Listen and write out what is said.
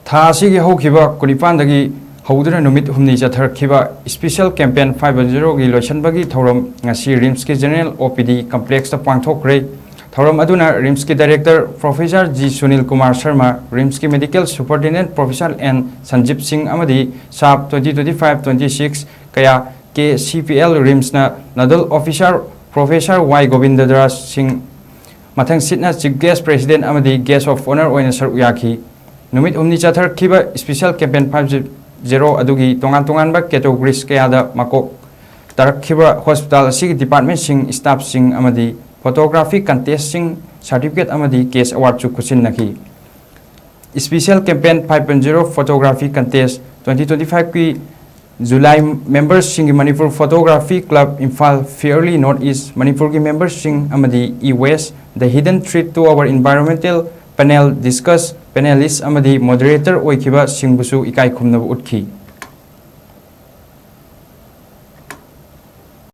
ꯊꯥꯁꯤꯒꯤ ꯍꯧꯈꯤꯕ ꯀꯨꯅꯤꯄꯥꯟꯗꯒꯤ ꯍꯧꯗꯨꯅ ꯅꯨꯃꯤꯠ ꯍꯨꯝꯅꯤ ꯆꯠꯊꯔꯛꯈꯤꯕ ꯁ꯭ꯄꯦꯁꯤꯌꯦꯜ ꯀꯦꯝꯄꯦꯟ 5.0ꯒꯤ ꯂꯣꯏꯁꯟꯕꯒꯤ ꯊꯧꯔꯝ ꯉꯁꯤ ꯔꯤꯝꯁꯀꯤ ꯖꯦꯅꯔꯦꯜ OPD ꯀꯝꯄ꯭ꯂꯦꯛꯁꯇ ꯄꯥꯡꯊꯣꯛꯈ꯭ꯔꯦ। ꯊꯧꯔꯝ ꯑꯗꯨꯅ ꯔꯤꯝꯁꯀꯤ director professor G Sunil Kumar Sharma, ꯔꯤꯝꯁꯀꯤ medical superintendent professor N Sanjeev Singh अमदी साब 2025-26 कया के CPL रिम्सना nodal officer professor Y Govindraj Singh मथंग सिटना चीफ गेस्ट प्रेसिडेंट अमदी गेस्ट ऑफ ऑनर ओइना सरुक याखी। नुमित हुमनी चथरखिबा स्पेशल कैंपेन 5.0 अदुगी तोंगान कैटेगरीज कयादा मकोक तरखिबा हॉस्पिटल असिगी डिपार्टमेंट सिंह स्टाफ सिंह अमदी फोटोग्राफी कंटेस्ट सिंह सर्टिफिकेट अमदी केस अवार्ड चु खुसिननखी। स्पेशल कैंपेन 5.0 फोटोग्राफी कंटेस्ट 2025 की जुलाई members Singh Manipur photography club Imphal फेयरली नॉर्थ ईस्ट मणिपुर की मेंबर्स सिंह अमदी e waste the hidden threat to our environmental panel discuss panelist अमदी मॉडरेटर ओइखिबा सिंहबुसु इकाई खुमनब उठखी।